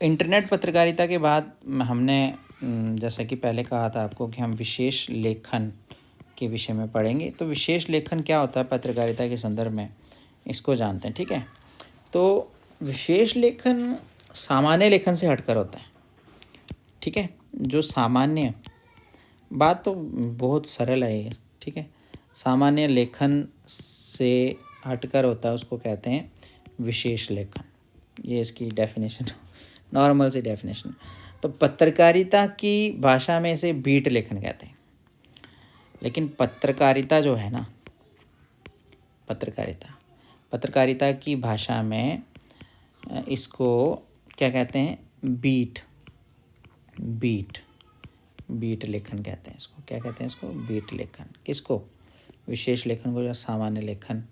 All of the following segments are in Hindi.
इंटरनेट पत्रकारिता के बाद हमने जैसा कि पहले कहा था आपको कि हम विशेष लेखन के विषय में पढ़ेंगे। तो विशेष लेखन क्या होता है पत्रकारिता के संदर्भ में, इसको जानते हैं। ठीक है, तो विशेष लेखन सामान्य लेखन से हटकर होता है। ठीक है, जो सामान्य, बात तो बहुत सरल है ये। ठीक है, सामान्य लेखन से हटकर होता है, उसको कहते हैं विशेष लेखन। ये इसकी डेफिनेशन, नॉर्मल सी डेफिनेशन। तो पत्रकारिता की भाषा में इसे बीट लेखन कहते हैं। लेकिन पत्रकारिता जो है ना, पत्रकारिता की भाषा में इसको क्या कहते हैं, बीट लेखन कहते हैं। इसको क्या कहते हैं, इसको बीट लेखन। किसको? विशेष लेखन को, या सामान्य लेखन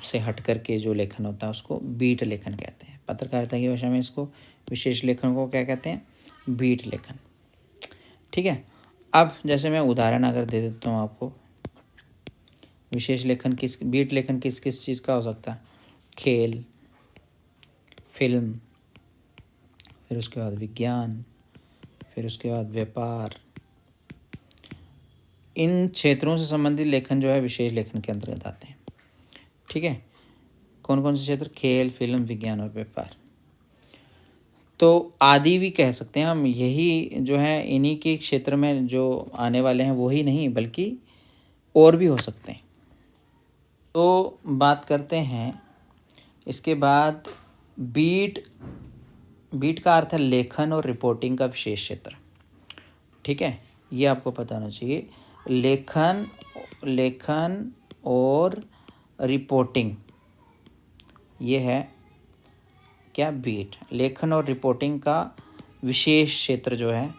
से हट कर के जो लेखन होता है उसको बीट लेखन कहते हैं। पत्रकारिता की भाषा में इसको, विशेष लेखन को क्या कहते हैं, बीट लेखन। ठीक है, अब जैसे मैं उदाहरण अगर दे देता हूँ आपको, विशेष लेखन बीट लेखन किस किस चीज़ का हो सकता है? खेल, फिल्म, फिर उसके बाद विज्ञान, फिर उसके बाद व्यापार। इन क्षेत्रों से संबंधित लेखन जो है विशेष लेखन के अंतर्गत आते हैं। ठीक है, कौन कौन से क्षेत्र? खेल, फिल्म, विज्ञान और व्यापार। तो आदि भी कह सकते हैं हम, यही जो है इन्हीं के क्षेत्र में जो आने वाले हैं वो ही नहीं बल्कि और भी हो सकते हैं। तो बात करते हैं इसके बाद बीट का अर्थ है लेखन और रिपोर्टिंग का विशेष क्षेत्र। ठीक है, ये आपको पता होना चाहिए। लेखन और रिपोर्टिंग, ये है क्या? बीट। लेखन और रिपोर्टिंग का विशेष क्षेत्र जो है,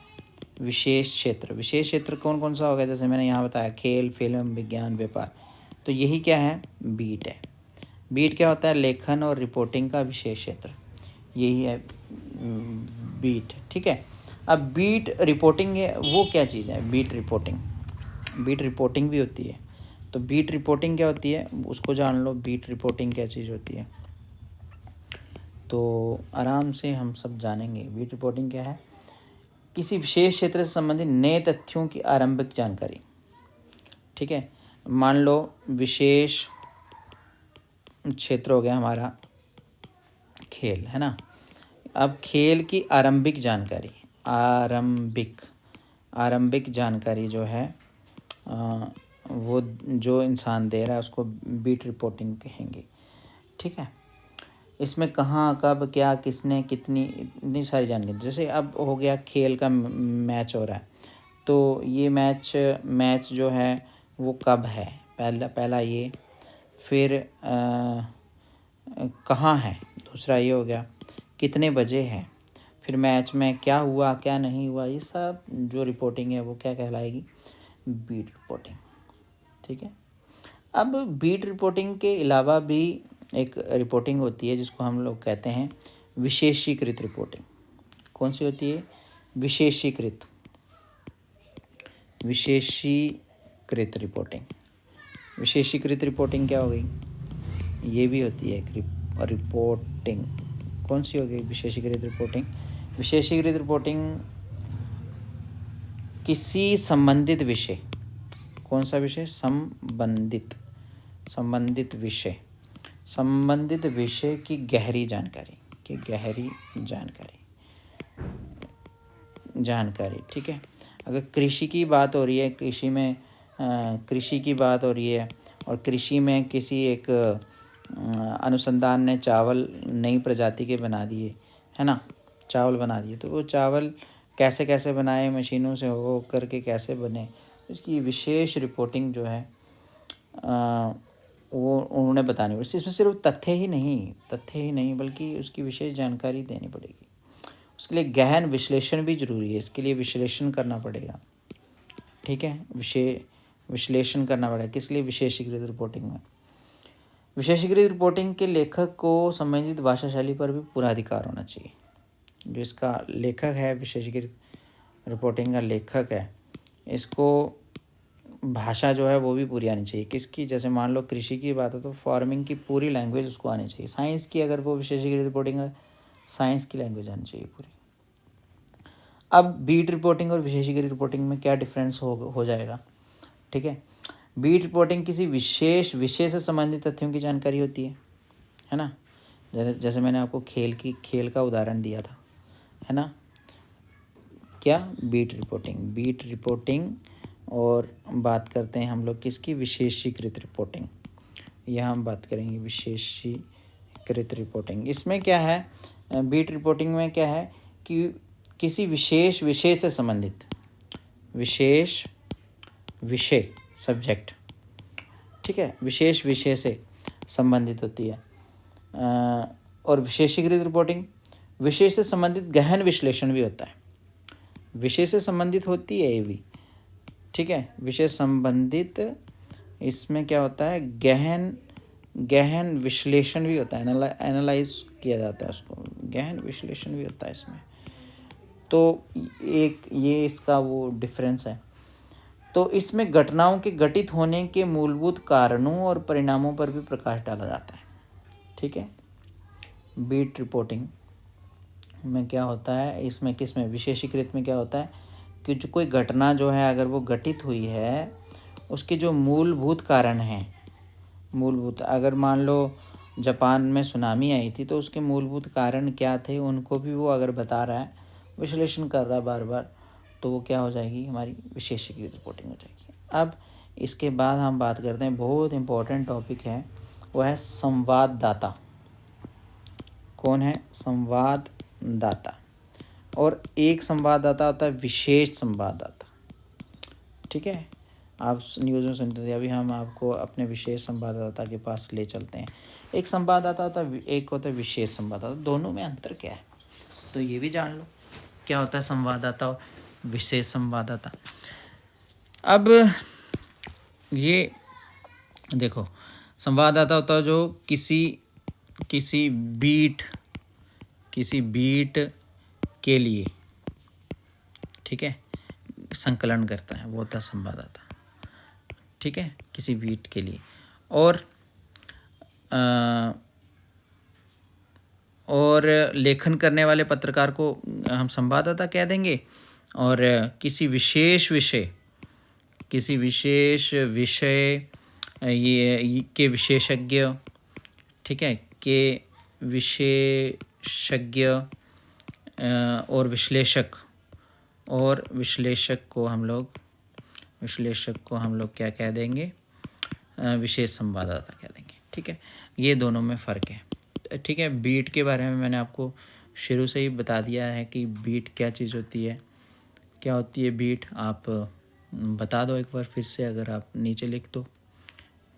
विशेष क्षेत्र कौन कौन सा होगा? जैसे मैंने यहाँ बताया, खेल, फिल्म, विज्ञान, व्यापार। तो यही क्या है? बीट है। बीट क्या होता है? लेखन और रिपोर्टिंग का विशेष क्षेत्र, यही है बीट। ठीक है, अब बीट रिपोर्टिंग है, वो क्या चीज़ है? बीट रिपोर्टिंग भी होती है। तो बीट रिपोर्टिंग क्या होती है उसको जान लो। बीट रिपोर्टिंग क्या चीज़ होती है, तो आराम से हम सब जानेंगे। बीट रिपोर्टिंग क्या है? किसी विशेष क्षेत्र से संबंधित नए तथ्यों की आरंभिक जानकारी। ठीक है, मान लो विशेष क्षेत्र हो गया हमारा खेल, है ना। अब खेल की आरंभिक जानकारी, आरंभिक जानकारी जो है वो जो इंसान दे रहा है उसको बीट रिपोर्टिंग कहेंगे। ठीक है, इसमें कहाँ, कब, क्या, किसने, कितनी, इतनी सारी जानकारी। जैसे अब हो गया खेल का मैच हो रहा है, तो ये मैच जो है वो कब है, पहला ये। फिर कहाँ है, दूसरा ये हो गया। कितने बजे है, फिर मैच में क्या हुआ क्या नहीं हुआ, ये सब जो रिपोर्टिंग है वो क्या कहलाएगी? Beat reporting. ठीक है, अब बीट रिपोर्टिंग के अलावा भी एक रिपोर्टिंग होती है जिसको हम लोग कहते हैं विशेषीकृत रिपोर्टिंग। कौन सी होती है? विशेषीकृत रिपोर्टिंग। विशेषीकृत रिपोर्टिंग क्या हो गई? ये भी होती है एक रिपोर्टिंग। कौन सी हो गई विशेषीकृत रिपोर्टिंग? विशेषीकृत रिपोर्टिंग किसी संबंधित विषय, कौन सा विषय? संबंधित विषय की गहरी जानकारी। ठीक है, अगर कृषि की बात हो रही है, कृषि की बात हो रही है और कृषि में किसी एक अनुसंधान ने चावल नई प्रजाति के बना दिए, है ना, चावल बना दिए, तो वो चावल कैसे कैसे बनाए, मशीनों से हो करके कैसे बने, इसकी विशेष रिपोर्टिंग जो है वो उन्होंने बतानी पड़ेगी। इसमें सिर्फ तथ्य ही नहीं बल्कि उसकी विशेष जानकारी देनी पड़ेगी। उसके लिए गहन विश्लेषण भी जरूरी है, इसके लिए विश्लेषण करना पड़ेगा। ठीक है, विश्लेषण करना पड़ेगा। किस लिए? विशेषीकृत रिपोर्टिंग में। विशेषीकृत रिपोर्टिंग के लेखक को संबंधित भाषा शैली पर भी पूरा अधिकार होना चाहिए। जो इसका लेखक है, विशेषीकृत रिपोर्टिंग का लेखक है, इसको भाषा जो है वो भी पूरी आनी चाहिए। किसकी? जैसे मान लो कृषि की बात है तो फार्मिंग की पूरी लैंग्वेज उसको आनी चाहिए। साइंस की अगर वो विशेषीकृत रिपोर्टिंग साइंस की लैंग्वेज आनी चाहिए पूरी। अब बीट रिपोर्टिंग और विशेषीकृत रिपोर्टिंग में क्या डिफरेंस हो जाएगा, ठीक है। बीट रिपोर्टिंग किसी विशेष विषय से संबंधित तथ्यों की जानकारी होती है ना। जैसे मैंने आपको खेल का उदाहरण दिया था, है ना। क्या बीट रिपोर्टिंग और बात करते हैं हम लोग किसकी, विशेषीकृत रिपोर्टिंग। यह हम बात करेंगे विशेषीकृत रिपोर्टिंग। इसमें क्या है, बीट रिपोर्टिंग में क्या है कि किसी विशेष विषय से संबंधित, विशेष विषय सब्जेक्ट, ठीक है, विशेष विषय से संबंधित होती है। और विशेषीकृत रिपोर्टिंग विषय से संबंधित गहन विश्लेषण भी होता है। विषय से संबंधित होती है ये भी, ठीक है, विषय संबंधित। इसमें क्या होता है, गहन विश्लेषण भी होता है, एनालाइज किया जाता है उसको, गहन विश्लेषण भी होता है इसमें। तो एक ये इसका वो डिफरेंस है। तो इसमें घटनाओं के घटित होने के मूलभूत कारणों और परिणामों पर भी प्रकाश डाला जाता है, ठीक है। बीट रिपोर्टिंग में क्या होता है, इसमें किसमें, विशेषीकृत में क्या होता है कि जो कोई घटना जो है अगर वो घटित हुई है, उसके जो मूलभूत कारण हैं, अगर मान लो जापान में सुनामी आई थी तो उसके मूलभूत कारण क्या थे उनको भी वो अगर बता रहा है, विश्लेषण कर रहा है बार बार, तो वो क्या हो जाएगी, हमारी विशेषीकृत रिपोर्टिंग हो जाएगी। अब इसके बाद हम बात करते हैं, बहुत इम्पोर्टेंट टॉपिक है, वो है संवाददाता। कौन है, संवाददाता। और एक संवाददाता होता है विशेष संवाददाता, ठीक है। आप न्यूज़ में सुनते थे, अभी हम आपको अपने विशेष संवाददाता के पास ले चलते हैं। एक संवाददाता होता है, एक होता है विशेष संवाददाता। दोनों में अंतर क्या है, तो ये भी जान लो, क्या होता है संवाददाता और विशेष संवाददाता। अब ये देखो, संवाददाता होता है जो किसी बीट के लिए, ठीक है, संकलन करता है, वो होता है संवाददाता, ठीक है, किसी बीट के लिए। और लेखन करने वाले पत्रकार को हम संवाददाता कह देंगे। और किसी विशेष विषय ये के विशेषज्ञ, ठीक है, के विशेषज्ञ और विश्लेषक को हम लोग क्या कह देंगे, विशेष संवाददाता कह देंगे, ठीक है। ये दोनों में फ़र्क है, ठीक है। बीट के बारे में मैंने आपको शुरू से ही बता दिया है कि बीट क्या चीज़ होती है, क्या होती है बीट। आप बता दो एक बार फिर से, अगर आप नीचे लिख दो,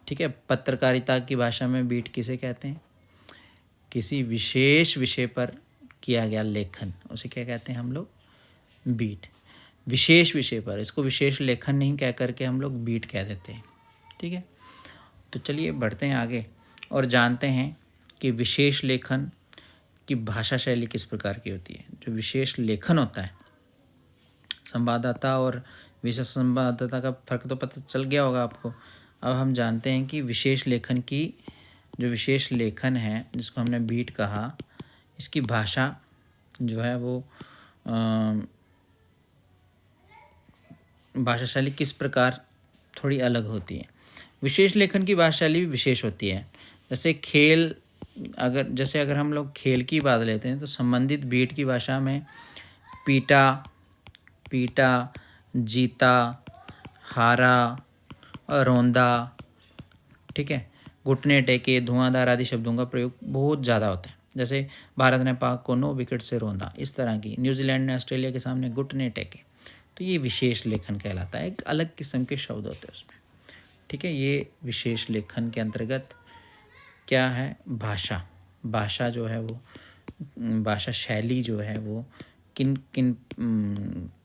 ठीक है। पत्रकारिता की भाषा में बीट किसे कहते हैं, किसी विशेष विषय पर किया गया लेखन, उसे क्या कहते हैं हम लोग, बीट। विशेष विषय पर, इसको विशेष लेखन नहीं कह करके हम लोग बीट कह देते हैं, ठीक है। तो चलिए बढ़ते हैं आगे और जानते हैं कि विशेष लेखन की भाषा शैली किस प्रकार की होती है। जो विशेष लेखन होता है, संवाददाता और विशेष संवाददाता का फर्क तो पता चल गया होगा आपको। अब हम जानते हैं कि विशेष लेखन की, जो विशेष लेखन है जिसको हमने बीट कहा, इसकी भाषा जो है वो भाषा शैली किस प्रकार थोड़ी अलग होती है। विशेष लेखन की भाषा शैली भी विशेष होती है। जैसे अगर हम लोग खेल की बात लेते हैं तो संबंधित बीट की भाषा में पीटा, जीता, हारा, रोंदा, ठीक है, घुटने टेके, धुआंधार आदि शब्दों का प्रयोग बहुत ज़्यादा होता है। जैसे भारत ने पाक को 9 विकेट से रौंदा, इस तरह की। न्यूजीलैंड ने ऑस्ट्रेलिया के सामने घुटने टेके, तो ये विशेष लेखन कहलाता है। एक अलग किस्म के शब्द होते हैं उसमें, ठीक है। ये विशेष लेखन के अंतर्गत क्या है, भाषा जो है वो, भाषा शैली जो है वो किन किन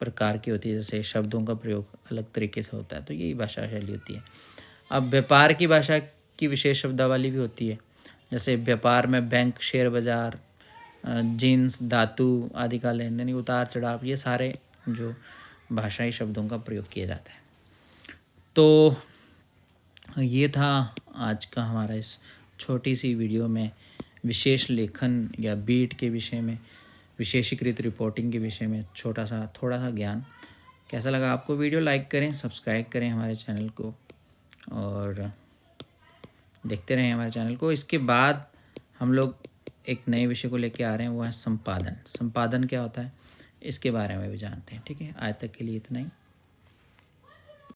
प्रकार की होती है। जैसे शब्दों का प्रयोग अलग तरीके से होता है, तो यही भाषा शैली होती है। अब व्यापार की भाषा की विशेष शब्दावली भी होती है। जैसे व्यापार में बैंक, शेयर बाज़ार, जिन्स, धातु आदि का लेन देन, उतार चढ़ाव, ये सारे जो भाषाई शब्दों का प्रयोग किया जाता है। तो ये था आज का हमारा इस छोटी सी वीडियो में विशेष लेखन या बीट के विषय में, विशेषीकृत रिपोर्टिंग के विषय में थोड़ा सा ज्ञान। कैसा लगा आपको वीडियो? लाइक करें, सब्सक्राइब करें हमारे चैनल को और देखते रहें हमारे चैनल को। इसके बाद हम लोग एक नए विषय को लेके आ रहे हैं, वो है संपादन। संपादन क्या होता है इसके बारे में भी जानते हैं। ठीक है, आज तक के लिए इतना ही।